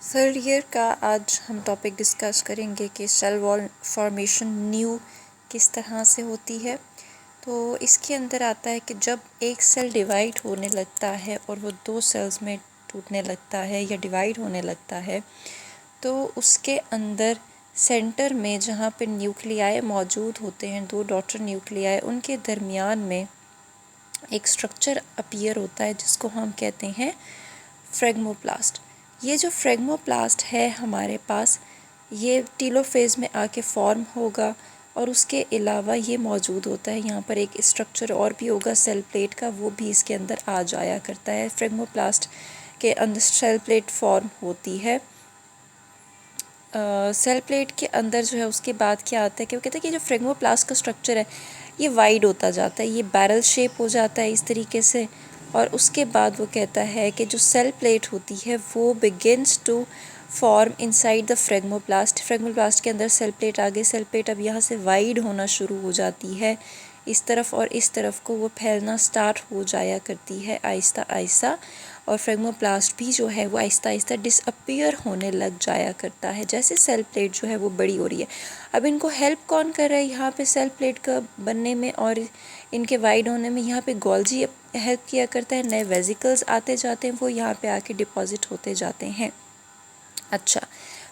Third year का आज हम टॉपिक डिस्कस करेंगे कि सेल वॉल फॉर्मेशन न्यू किस तरह से होती है। तो इसके अंदर आता है कि जब एक सेल डिवाइड होने लगता है और वो दो सेल्स में टूटने लगता है या डिवाइड होने लगता है, तो उसके अंदर सेंटर में जहाँ पे न्यूक्लियाई मौजूद होते हैं, दो डॉटर न्यूक्लियाई, उनके दरमियान में एक स्ट्रक्चर अपीयर होता है जिसको हम कहते हैं फ्रेगमोप्लास्ट। ये जो फ्रेगमोप्लास्ट है हमारे पास, ये टीलोफेज में आके फॉर्म होगा और उसके अलावा ये मौजूद होता है। यहाँ पर एक स्ट्रक्चर और भी होगा सेल प्लेट का, वो भी इसके अंदर आ जाया करता है। फ्रेगमोप्लास्ट के अंदर सेल प्लेट फॉर्म होती है। सेल प्लेट के अंदर जो है उसके बाद क्या आता है कि वो कहते हैं कि जो फ्रेगमोप्लास्ट का स्ट्रक्चर है ये वाइड होता जाता है, ये बैरल शेप हो जाता है इस तरीके से। और उसके बाद वो कहता है कि जो सेल प्लेट होती है वो begins to form inside the phragmoplast. Phragmoplast के अंदर सेल प्लेट आ गई, सेल प्लेट अब यहाँ से वाइड होना शुरू हो जाती है इस तरफ, और इस तरफ को वो फैलना स्टार्ट हो जाया करती है आहिस्ता आहिस्ता। और फ्रेगमोप्लास्ट भी जो है वो आहिस्ता आहिस्ता डिसअपीयर होने लग जाया करता है जैसे सेल प्लेट जो है वो बड़ी हो रही है। अब इनको हेल्प कौन कर रहा है यहाँ पे सेल प्लेट का बनने में और इनके वाइड होने में? यहाँ पे गोल्जी हेल्प किया करता है, नए वेजिकल्स आते जाते हैं, वो यहाँ पे आके डिपॉजिट होते जाते हैं। अच्छा,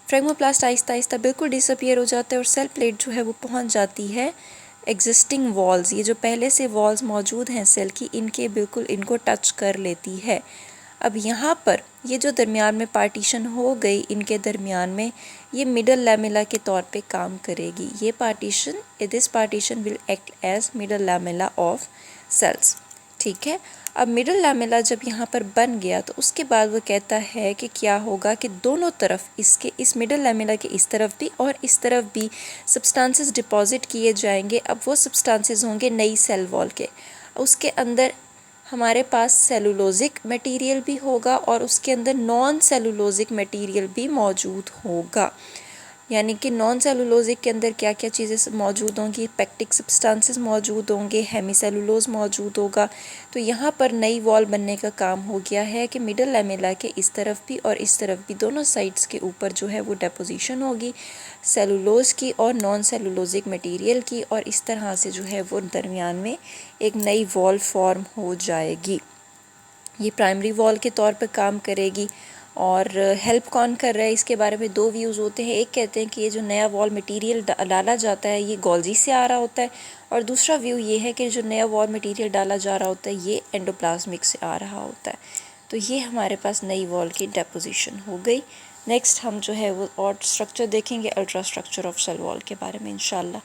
फ्रेगमोप्लास्ट आहिस्ता आहिस्ता बिल्कुल डिसअपीयर हो जाता है और सेल प्लेट जो है वो पहुँच जाती है एग्जिस्टिंग वॉल्स, ये जो पहले से वॉल्स मौजूद हैं सेल की, इनके बिल्कुल इनको टच कर लेती है। अब यहाँ पर ये जो दरमियान में पार्टीशन हो गई इनके दरमियान में, ये मिडल लैमेला के तौर पे काम करेगी। ये partition, this partition will act as middle lamella of cells. ठीक है, अब मिडल लैमेला जब यहाँ पर बन गया तो उसके बाद वो कहता है कि क्या होगा कि दोनों तरफ इसके, इस मिडल लैमेला के इस तरफ भी और इस तरफ भी सब्सटेंसेस डिपॉजिट किए जाएंगे। अब वो सब्सटेंसेस होंगे नई सेल वॉल के, उसके अंदर हमारे पास सेलुलोजिक मटेरियल भी होगा और उसके अंदर नॉन सेलुलोजिक मटेरियल भी मौजूद होगा। यानी कि नॉन सेलुलोजिक के अंदर क्या क्या चीज़ें मौजूद होंगी? पेक्टिक सब्सटेंसेस मौजूद होंगे, हेमीसेलुलोज मौजूद होगा। तो यहाँ पर नई वॉल बनने का काम हो गया है कि मिडल लैमेला के इस तरफ भी और इस तरफ भी दोनों साइड्स के ऊपर जो है वो डेपोजिशन होगी सेलुलोज की और नॉन सेलुलोजिक मटेरियल की, और इस तरह से जो है वो दरमियान में एक नई वॉल फॉर्म हो जाएगी। ये प्राइमरी वॉल के तौर पर काम करेगी। और हेल्प कौन कर रहा है इसके बारे में दो व्यूज़ होते हैं। एक कहते हैं कि ये जो नया वॉल मटेरियल डाला जाता है ये गोल्जी से आ रहा होता है, और दूसरा व्यू ये है कि जो नया वॉल मटेरियल डाला जा रहा होता है ये एंडोप्लाज्मिक से आ रहा होता है। तो ये हमारे पास नई वॉल की डेपोजिशन हो गई। नेक्स्ट हम जो है वो और स्ट्रक्चर देखेंगे, ultra structure of cell wall के बारे में इंशाल्लाह।